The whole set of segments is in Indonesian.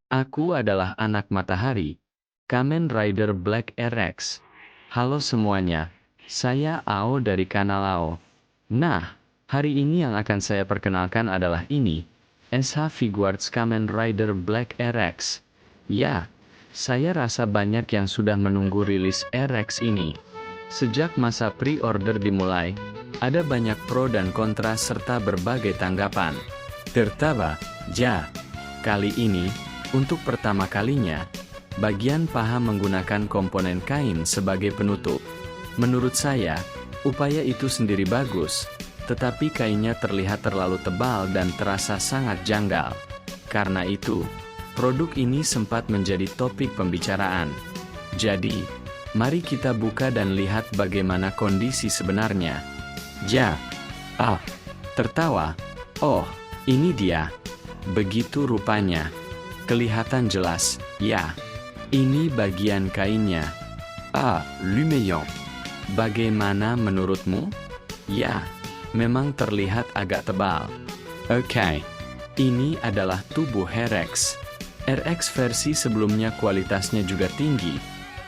Aku adalah anak matahari, Kamen Rider Black RX. Halo semuanya, saya Ao dari kanal Ao. Nah, hari ini yang akan saya perkenalkan adalah ini, SH Figuarts Kamen Rider Black RX. Ya, saya rasa banyak yang sudah menunggu rilis RX ini. Sejak masa pre-order dimulai, ada banyak pro dan kontra serta berbagai tanggapan. Tertawa, kali ini, untuk pertama kalinya, bagian paha menggunakan komponen kain sebagai penutup. Menurut saya, upaya itu sendiri bagus, tetapi kainnya terlihat terlalu tebal dan terasa sangat janggal. Karena itu, produk ini sempat menjadi topik pembicaraan. Jadi, mari kita buka dan lihat bagaimana kondisi sebenarnya. Tertawa. Oh, ini dia. Begitu rupanya. Kelihatan jelas, ya. Ini bagian kainnya. Lumayan. Bagaimana menurutmu? Ya, memang terlihat agak tebal. Oke, ini adalah tubuh RX. RX versi sebelumnya kualitasnya juga tinggi,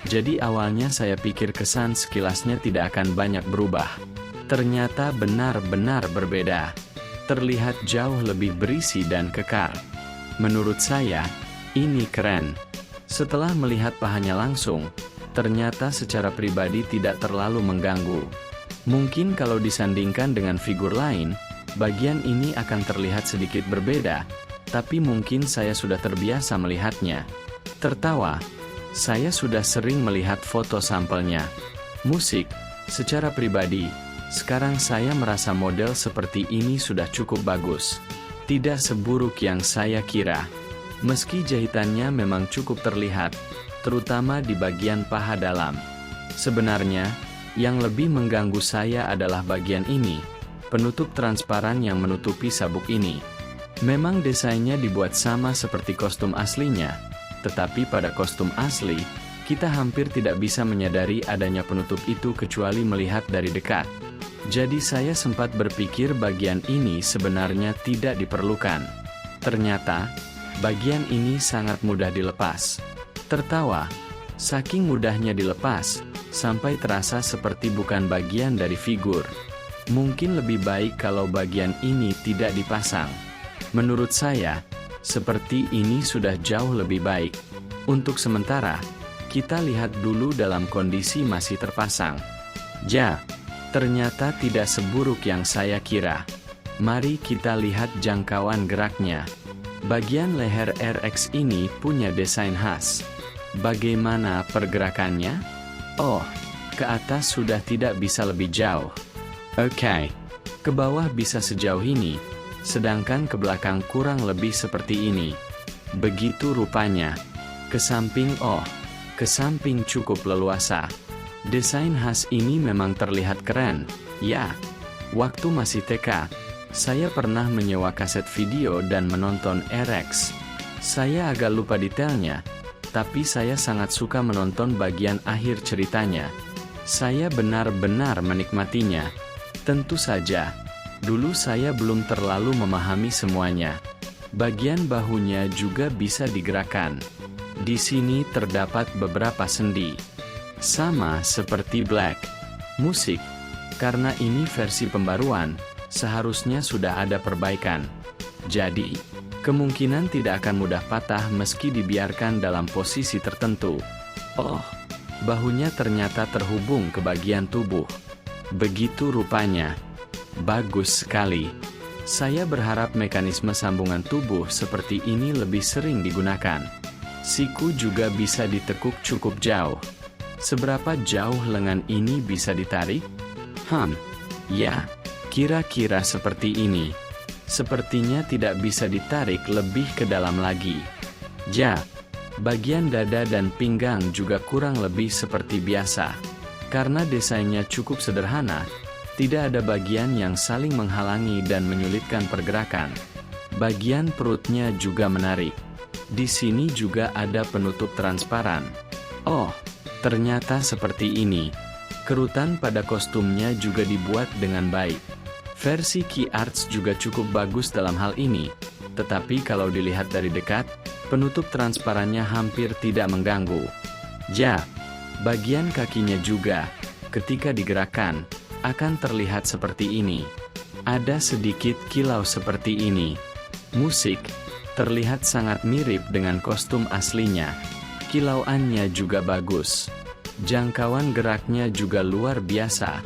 jadi awalnya saya pikir kesan sekilasnya tidak akan banyak berubah. Ternyata benar-benar berbeda. Terlihat jauh lebih berisi dan kekar. Menurut saya, ini keren. Setelah melihat pahanya langsung, ternyata secara pribadi tidak terlalu mengganggu. Mungkin kalau disandingkan dengan figur lain, bagian ini akan terlihat sedikit berbeda, tapi mungkin saya sudah terbiasa melihatnya. Tertawa, saya sudah sering melihat foto sampelnya. Musik, secara pribadi, sekarang saya merasa model seperti ini sudah cukup bagus. Tidak seburuk yang saya kira. Meski jahitannya memang cukup terlihat, terutama di bagian paha dalam. Sebenarnya, yang lebih mengganggu saya adalah bagian ini, penutup transparan yang menutupi sabuk ini. Memang desainnya dibuat sama seperti kostum aslinya, tetapi pada kostum asli, kita hampir tidak bisa menyadari adanya penutup itu kecuali melihat dari dekat. Jadi saya sempat berpikir bagian ini sebenarnya tidak diperlukan. Ternyata, bagian ini sangat mudah dilepas. Tertawa, saking mudahnya dilepas, sampai terasa seperti bukan bagian dari figur. Mungkin lebih baik kalau bagian ini tidak dipasang. Menurut saya, seperti ini sudah jauh lebih baik. Untuk sementara, kita lihat dulu dalam kondisi masih terpasang. Ternyata tidak seburuk yang saya kira. Mari kita lihat jangkauan geraknya. Bagian leher RX ini punya desain khas. Bagaimana pergerakannya? Oh, ke atas sudah tidak bisa lebih jauh. Oke, ke bawah bisa sejauh ini, sedangkan ke belakang kurang lebih seperti ini. Begitu rupanya. Ke samping cukup leluasa. Desain khas ini memang terlihat keren, ya. Waktu masih TK, saya pernah menyewa kaset video dan menonton RX. Saya agak lupa detailnya, tapi saya sangat suka menonton bagian akhir ceritanya. Saya benar-benar menikmatinya. Tentu saja, dulu saya belum terlalu memahami semuanya. Bagian bahunya juga bisa digerakkan. Di sini terdapat beberapa sendi. Sama seperti Black. Musik, karena ini versi pembaruan, seharusnya sudah ada perbaikan. Jadi, kemungkinan tidak akan mudah patah meski dibiarkan dalam posisi tertentu. Oh, bahunya ternyata terhubung ke bagian tubuh. Begitu rupanya. Bagus sekali. Saya berharap mekanisme sambungan tubuh seperti ini lebih sering digunakan. Siku juga bisa ditekuk cukup jauh. Seberapa jauh lengan ini bisa ditarik? Ya, kira-kira seperti ini. Sepertinya tidak bisa ditarik lebih ke dalam lagi. Bagian dada dan pinggang juga kurang lebih seperti biasa. Karena desainnya cukup sederhana, tidak ada bagian yang saling menghalangi dan menyulitkan pergerakan. Bagian perutnya juga menarik. Di sini juga ada penutup transparan. Oh, ternyata seperti ini. Kerutan pada kostumnya juga dibuat dengan baik. Versi Key Arts juga cukup bagus dalam hal ini. Tetapi kalau dilihat dari dekat, Penutup transparannya hampir tidak mengganggu. Ja, bagian kakinya juga, ketika digerakkan, akan terlihat seperti ini. Ada sedikit kilau seperti ini. Musik, terlihat sangat mirip dengan kostum aslinya. Kilauannya juga bagus. Jangkauan geraknya juga luar biasa.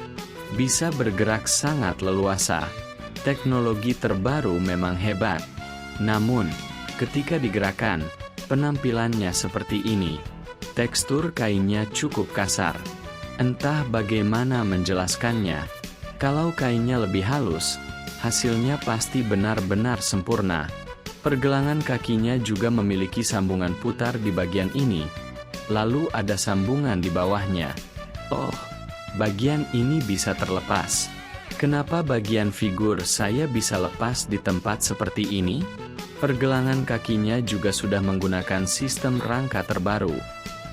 Bisa bergerak sangat leluasa. Teknologi terbaru memang hebat. Namun, ketika digerakkan, penampilannya seperti ini. Tekstur kainnya cukup kasar. Entah bagaimana menjelaskannya. Kalau kainnya lebih halus, hasilnya pasti benar-benar sempurna. Pergelangan kakinya juga memiliki sambungan putar di bagian ini. Lalu ada sambungan di bawahnya. Oh, bagian ini bisa terlepas. Kenapa bagian figur saya bisa lepas di tempat seperti ini? Pergelangan kakinya juga sudah menggunakan sistem rangka terbaru.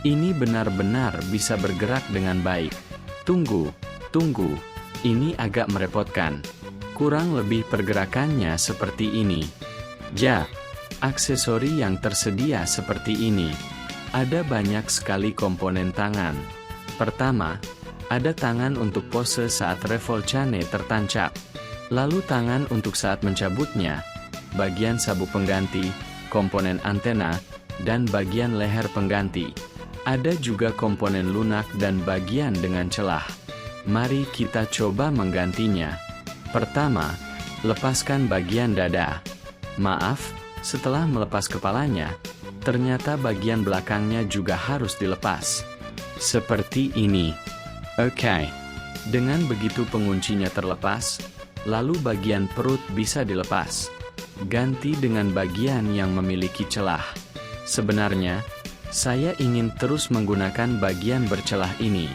Ini benar-benar bisa bergerak dengan baik. Tunggu, ini agak merepotkan. Kurang lebih pergerakannya seperti ini. Ja, aksesori yang tersedia seperti ini. Ada banyak sekali komponen tangan. Pertama, ada tangan untuk pose saat revolcane tertancap. Lalu tangan untuk saat mencabutnya, bagian sabuk pengganti, komponen antena, dan bagian leher pengganti. Ada juga komponen lunak dan bagian dengan celah. Mari kita coba menggantinya. Pertama, lepaskan bagian dada. Maaf, setelah melepas kepalanya, ternyata bagian belakangnya juga harus dilepas. Seperti ini. Oke. Dengan begitu penguncinya terlepas, lalu bagian perut bisa dilepas. Ganti dengan bagian yang memiliki celah. Sebenarnya, saya ingin terus menggunakan bagian bercelah ini.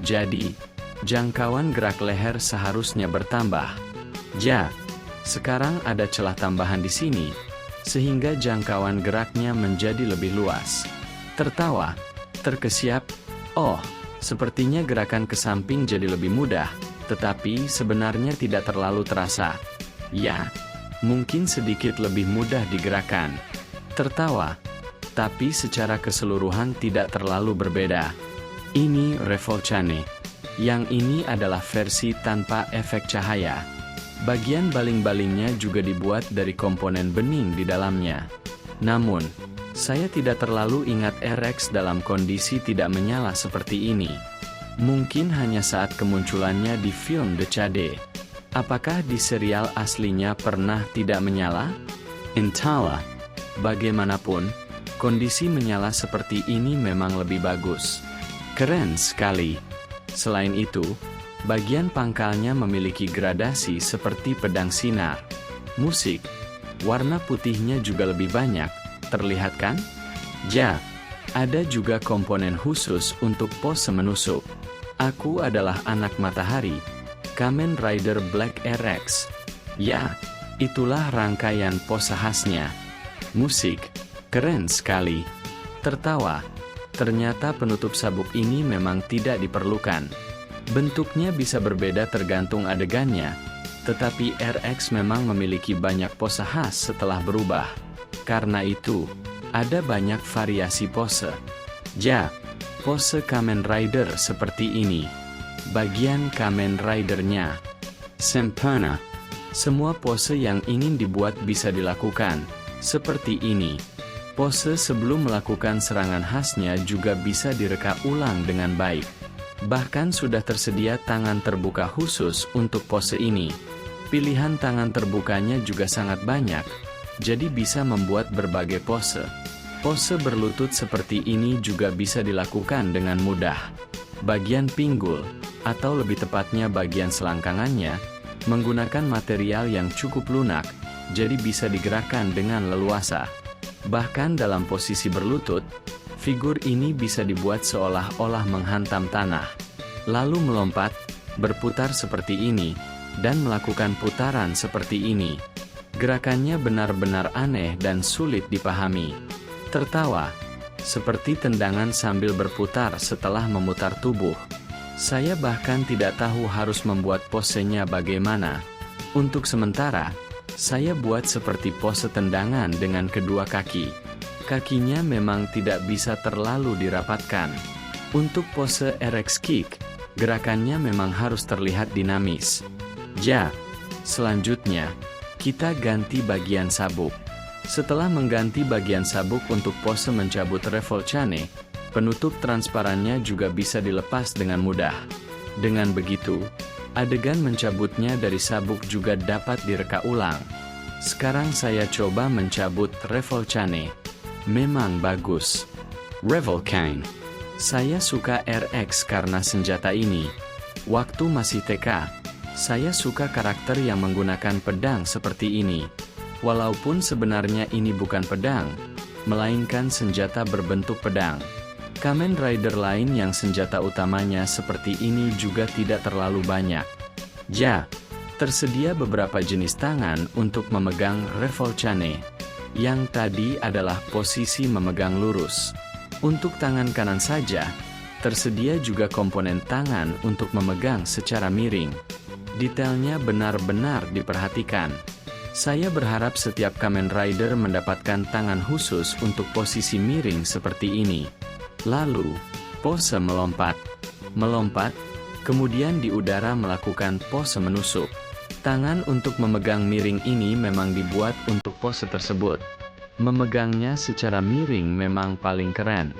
Jadi, jangkauan gerak leher seharusnya bertambah. Ja, sekarang ada celah tambahan di sini, sehingga jangkauan geraknya menjadi lebih luas. Tertawa, terkesiap, oh, sepertinya gerakan ke samping jadi lebih mudah, tetapi sebenarnya tidak terlalu terasa. Ya, mungkin sedikit lebih mudah digerakkan. Tertawa, tapi secara keseluruhan tidak terlalu berbeda. Ini revolcane. Yang ini adalah versi tanpa efek cahaya. Bagian baling-balingnya juga dibuat dari komponen bening di dalamnya. Namun, saya tidak terlalu ingat RX dalam kondisi tidak menyala seperti ini. Mungkin hanya saat kemunculannya di film Decade. Apakah di serial aslinya pernah tidak menyala? Entahlah. Bagaimanapun, kondisi menyala seperti ini memang lebih bagus. Keren sekali. Selain itu, bagian pangkalnya memiliki gradasi seperti pedang sinar. Musik, warna putihnya juga lebih banyak, terlihat kan? Ja, ada juga komponen khusus untuk pose menusuk. Aku adalah anak matahari, Kamen Rider Black RX. Ya, itulah rangkaian pose khasnya. Musik, keren sekali. Tertawa, ternyata penutup sabuk ini memang tidak diperlukan. Bentuknya bisa berbeda tergantung adegannya, tetapi RX memang memiliki banyak pose khas setelah berubah. Karena itu, ada banyak variasi pose. Ja, pose Kamen Rider seperti ini. Bagian Kamen Rider-nya sempurna. Semua pose yang ingin dibuat bisa dilakukan, seperti ini. Pose sebelum melakukan serangan khasnya juga bisa direka ulang dengan baik. Bahkan sudah tersedia tangan terbuka khusus untuk pose ini. Pilihan tangan terbukanya juga sangat banyak, jadi bisa membuat berbagai pose. Pose berlutut seperti ini juga bisa dilakukan dengan mudah. Bagian pinggul, atau lebih tepatnya bagian selangkangannya, menggunakan material yang cukup lunak, jadi bisa digerakkan dengan leluasa. Bahkan dalam posisi berlutut, figur ini bisa dibuat seolah-olah menghantam tanah, lalu melompat, berputar seperti ini, dan melakukan putaran seperti ini. Gerakannya benar-benar aneh dan sulit dipahami. Tertawa, seperti tendangan sambil berputar setelah memutar tubuh. Saya bahkan tidak tahu harus membuat posenya bagaimana. Untuk sementara, saya buat seperti pose tendangan dengan kedua kaki. Kakinya memang tidak bisa terlalu dirapatkan. Untuk pose RX Kick, gerakannya memang harus terlihat dinamis. Selanjutnya, kita ganti bagian sabuk. Setelah mengganti bagian sabuk untuk pose mencabut revolcane, penutup transparannya juga bisa dilepas dengan mudah. Dengan begitu, adegan mencabutnya dari sabuk juga dapat direka ulang. Sekarang saya coba mencabut revolcane. Memang bagus. Revolcane. Saya suka RX karena senjata ini. Waktu masih TK, saya suka karakter yang menggunakan pedang seperti ini. Walaupun sebenarnya ini bukan pedang, melainkan senjata berbentuk pedang. Kamen Rider lain yang senjata utamanya seperti ini juga tidak terlalu banyak. Tersedia beberapa jenis tangan untuk memegang revolcane. Yang tadi adalah posisi memegang lurus. Untuk tangan kanan saja, tersedia juga komponen tangan untuk memegang secara miring. Detailnya benar-benar diperhatikan. Saya berharap setiap Kamen Rider mendapatkan tangan khusus untuk posisi miring seperti ini. Lalu, pose melompat. Melompat, kemudian di udara melakukan pose menusuk. Tangan untuk memegang miring ini memang dibuat untuk pose tersebut. Memegangnya secara miring memang paling keren.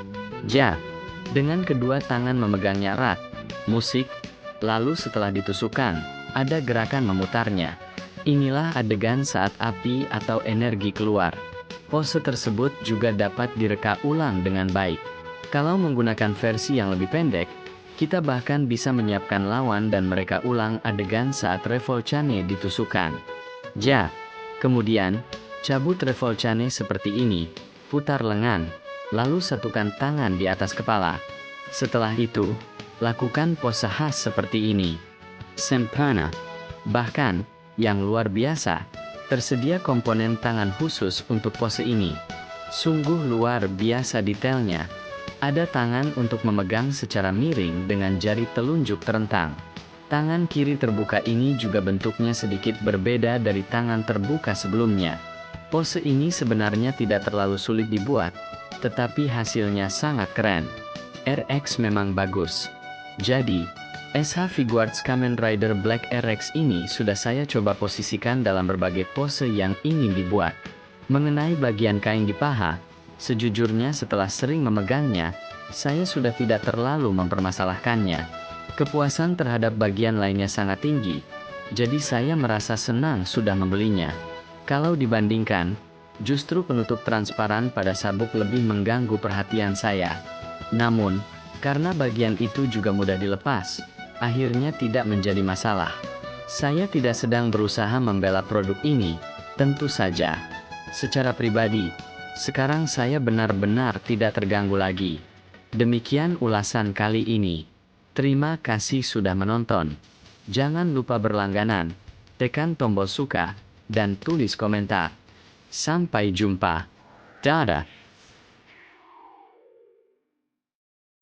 Dengan kedua tangan memegangnya erat, musik, lalu setelah ditusukkan, ada gerakan memutarnya. Inilah adegan saat api atau energi keluar. Pose tersebut juga dapat direka ulang dengan baik. Kalau menggunakan versi yang lebih pendek, kita bahkan bisa menyiapkan lawan dan mereka ulang adegan saat revolcane ditusukkan. Kemudian, cabut revolcane seperti ini, putar lengan, lalu satukan tangan di atas kepala. Setelah itu, lakukan pose khas seperti ini. Sempurna. Bahkan, yang luar biasa, tersedia komponen tangan khusus untuk pose ini. Sungguh luar biasa detailnya. Ada tangan untuk memegang secara miring dengan jari telunjuk terentang. Tangan kiri terbuka ini juga bentuknya sedikit berbeda dari tangan terbuka sebelumnya. Pose ini sebenarnya tidak terlalu sulit dibuat, tetapi hasilnya sangat keren. RX memang bagus. Jadi, SH Figuarts Kamen Rider Black RX ini sudah saya coba posisikan dalam berbagai pose yang ingin dibuat. Mengenai bagian kain di paha, sejujurnya setelah sering memegangnya, saya sudah tidak terlalu mempermasalahkannya. Kepuasan terhadap bagian lainnya sangat tinggi, jadi saya merasa senang sudah membelinya. Kalau dibandingkan, justru penutup transparan pada sabuk lebih mengganggu perhatian saya. Namun, karena bagian itu juga mudah dilepas, akhirnya tidak menjadi masalah. Saya tidak sedang berusaha membela produk ini, tentu saja. Secara pribadi, sekarang saya benar-benar tidak terganggu lagi. Demikian ulasan kali ini. Terima kasih sudah menonton. Jangan lupa berlangganan, tekan tombol suka, dan tulis komentar. Sampai jumpa. Dadah.